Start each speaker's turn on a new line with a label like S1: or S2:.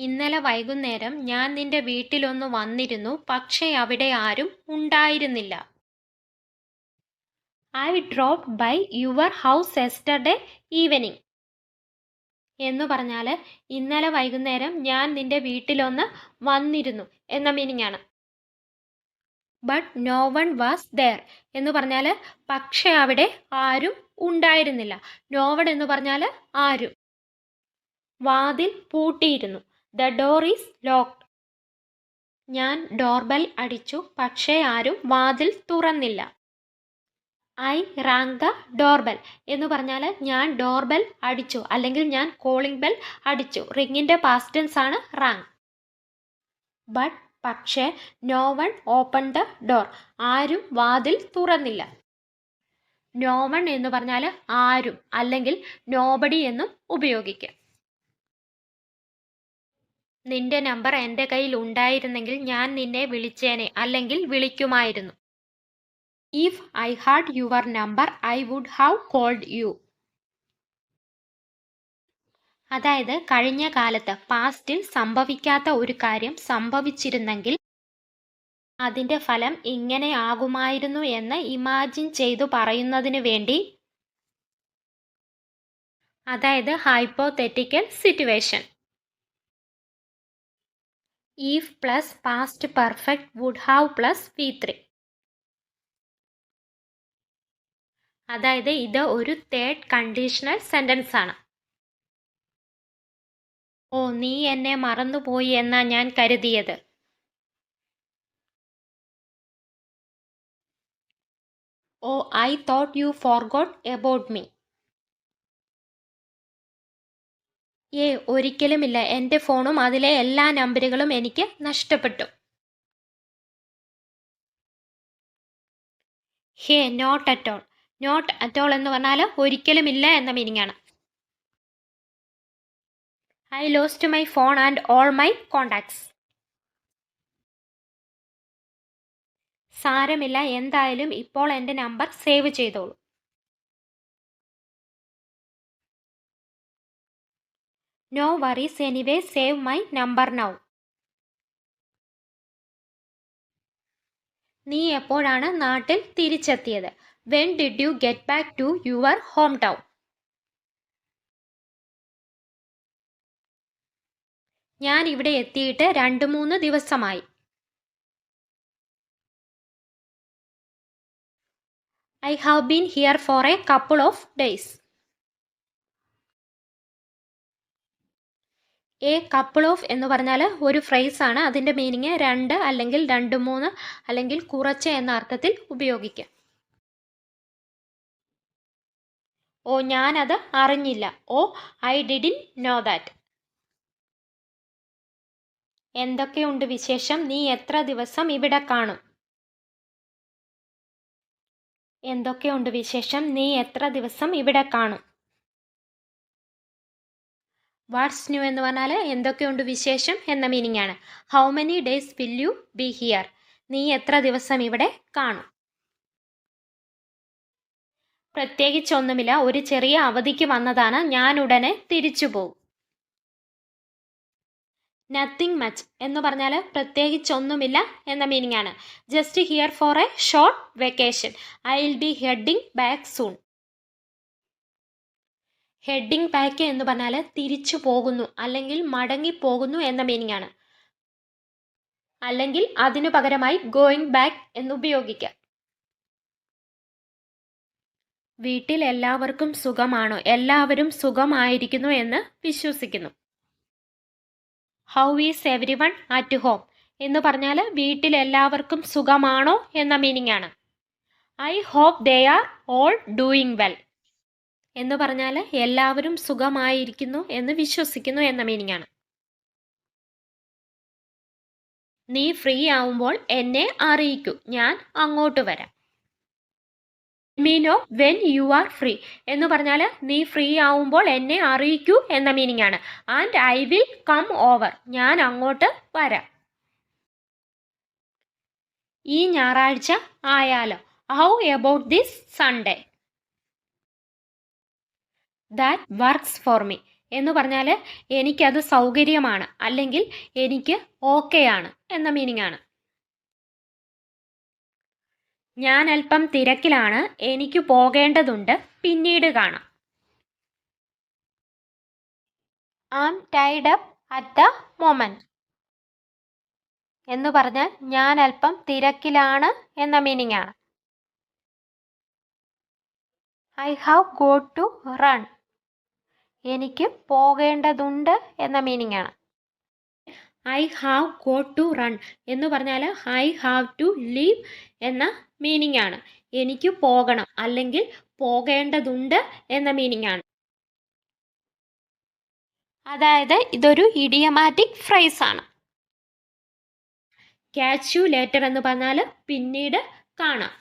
S1: ഇന്നലെ വൈകുന്നേരം ഞാൻ നിന്റെ വീട്ടിലൊന്ന് വന്നിരുന്നു, പക്ഷേ അവിടെ ആരും ഉണ്ടായിരുന്നില്ല. I dropped by your house yesterday evening എന്ന് പറഞ്ഞാൽ ഇന്നലെ വൈകുന്നേരം ഞാൻ നിന്റെ വീട്ടിലൊന്ന് വന്നിരുന്നു എന്ന മീനിങ് ആണ്. But no one was there എന്ന് പറഞ്ഞാൽ പക്ഷേ അവിടെ ആരും ഉണ്ടായിരുന്നില്ല. നോ വൺ എന്ന് പറഞ്ഞാൽ ആരും. വാതിൽ പൂട്ടിയിരുന്നു. The door is locked. ഞാൻ ഡോർബെൽ അടിച്ചു, പക്ഷേ ആരും വാതിൽ തുറന്നില്ല. ഐ റാങ് ദ ഡോർബെൽ എന്ന് പറഞ്ഞാൽ ഞാൻ ഡോർബെൽ അടിച്ചു അല്ലെങ്കിൽ ഞാൻ കോളിംഗ് ബെൽ അടിച്ചു. റിങ്ങിൻ്റെ പാസ്റ്റ് ടെൻസ് ആണ് റാങ്. ബട്ട് പക്ഷേ no one open the door, ആരും വാതിൽ തുറന്നില്ല. നോ വൺ എന്ന് പറഞ്ഞാൽ ആരും അല്ലെങ്കിൽ നോബഡി എന്നും ഉപയോഗിക്കാം. നിന്റെ നമ്പർ എൻ്റെ കയ്യിൽ ഉണ്ടായിരുന്നെങ്കിൽ ഞാൻ നിന്നെ വിളിച്ചേനെ അല്ലെങ്കിൽ വിളിക്കുമായിരുന്നു. If I had your number I would have called you. അതായത് കഴിഞ്ഞ കാലത്ത് പാസ്റ്റിൽ സംഭവിക്കാത്ത ഒരു കാര്യം സംഭവിച്ചിരുന്നെങ്കിൽ അതിൻ്റെ ഫലം ഇങ്ങനെ ആകുമായിരുന്നു എന്ന് ഇമാജിൻ ചെയ്തു പറയുന്നതിന് വേണ്ടി, അതായത് hypothetical situation. If plus past perfect would have plus V3. അതായത് ഇത് ഒരു തേർഡ് കണ്ടീഷണൽ സെൻറ്റൻസ് ആണ്. ഓ, നീ എന്നെ മറന്നുപോയി എന്നാ ഞാൻ കരുതിയത്. Oh, I thought you forgot about me. ഒരിക്കലുമില്ല, എൻ്റെ ഫോണും അതിലെ എല്ലാ നമ്പറുകളും എനിക്ക് നഷ്ടപ്പെട്ടു. Not at all. Not at all എന്ന് പറഞ്ഞാൽ ഒരിക്കലുമില്ല എന്ന മീനിങ് ആണ്. I lost my phone and all my contacts. സാരമില്ല, എന്തായാലും ഇപ്പോൾ എൻ്റെ നമ്പർ സേവ് ചെയ്തോളൂ. No worries anyway, save my number now. നീ എപ്പോഴാണ് നാട്ടിൽ തിരിച്ചെത്തിയത്? When did you get back to your home town? ഞാൻ ഇവിടെ എത്തിയിട്ട് 2-3 ദിവസമായി. I have been here for A couple of days. A couple of എന്ന് പറഞ്ഞാൽ ഒരു ഫ്രേസ് ആണ്. അതിൻ്റെ മീനിങ് 2 അല്ലെങ്കിൽ 2-3 അല്ലെങ്കിൽ കുറച്ച് എന്ന അർത്ഥത്തിൽ ഉപയോഗിക്കാം. ഓ, ഞാനത് അറിഞ്ഞില്ല. ഓ, ഐ ഡിഡിൻ നോ ദാറ്റ്. എന്തൊക്കെയുണ്ട് വിശേഷം? നീ എത്ര ദിവസം ഇവിടെ കാണും? എന്തൊക്കെയുണ്ട് വിശേഷം? നീ എത്ര ദിവസം ഇവിടെ കാണും? വാട്ട്സ് ന്യൂ എന്ന് പറഞ്ഞാൽ എന്തൊക്കെയുണ്ട് വിശേഷം എന്ന മീനിങ് ആണ്. How many days will you B here? നീ എത്ര ദിവസം ഇവിടെ കാണും? പ്രത്യേകിച്ചൊന്നുമില്ല, ഒരു ചെറിയ അവധിക്ക് വന്നതാണ്, ഞാൻ ഉടനെ തിരിച്ചു പോകും. നത്തിങ് മച്ച് എന്ന് പറഞ്ഞാൽ പ്രത്യേകിച്ചൊന്നുമില്ല എന്ന മീനിങ് ആണ്. Just here for A short vacation. I will be heading back soon. Heading back എന്ന് പറഞ്ഞാൽ തിരിച്ചു പോകുന്നു അല്ലെങ്കിൽ മടങ്ങി പോകുന്നു എന്ന മീനിങ് ആണ്. അല്ലെങ്കിൽ അതിനു പകരമായി ഗോയിങ് ബാക്ക് എന്ന് ഉപയോഗിക്കാം. വീട്ടിൽ എല്ലാവർക്കും സുഖമാണോ? എല്ലാവരും സുഖമായിരിക്കുന്നു എന്ന് വിശ്വസിക്കുന്നു. How is every one at home എന്ന് പറഞ്ഞാൽ വീട്ടിൽ എല്ലാവർക്കും സുഖമാണോ എന്ന മീനിങ് ആണ്. I hope they are all doing well എന്ന് പറഞ്ഞാൽ എല്ലാവരും സുഖമായിരിക്കുന്നു എന്ന് വിശ്വസിക്കുന്നു എന്ന മീനിങ് ആണ്. നീ ഫ്രീ ആവുമ്പോൾ എന്നെ അറിയിക്കൂ, ഞാൻ അങ്ങോട്ട് വരാം. Me no when you are free എന്ന് പറഞ്ഞാൽ നീ ഫ്രീ ആവുമ്പോൾ എന്നെ അറിയിക്കൂ എന്ന മീനിങ് ആണ്. And I will come over, ഞാൻ അങ്ങോട്ട് വരാം. ഈ ഞായറാഴ്ച ആയാലോ? How about this Sunday? That works for me എന്ന് പറഞ്ഞാൽ എനിക്കത് സൗകര്യമാണ് അല്ലെങ്കിൽ എനിക്ക് ഓക്കെയാണ് എന്ന മീനിങ് ആണ്. ഞാൻ അല്പം തിരക്കിലാണ്, എനിക്ക് പോകേണ്ടതുണ്ട്, പിന്നീട് കാണാം. I am tied up at the moment എന്ന് പറഞ്ഞാൽ ഞാൻ അല്പം തിരക്കിലാണ് എന്ന മീനിങ് ആണ്. I have got to run, എനിക്ക് പോകേണ്ടതുണ്ട് എന്ന മീനിങ് ആണ്. I have got to run എന്ന് പറഞ്ഞാൽ ഐ ഹാവ് ടു ലീവ് എന്ന മീനിങ് ആണ്. എനിക്ക് പോകണം അല്ലെങ്കിൽ പോകേണ്ടതുണ്ട് എന്ന മീനിങ് ആണ്. അതായത് ഇതൊരു ഇഡിയമാറ്റിക് ഫ്രേസ് ആണ്. ക്യാച്ച് യു ലേറ്റർ എന്ന് പറഞ്ഞാൽ പിന്നീട് കാണാം.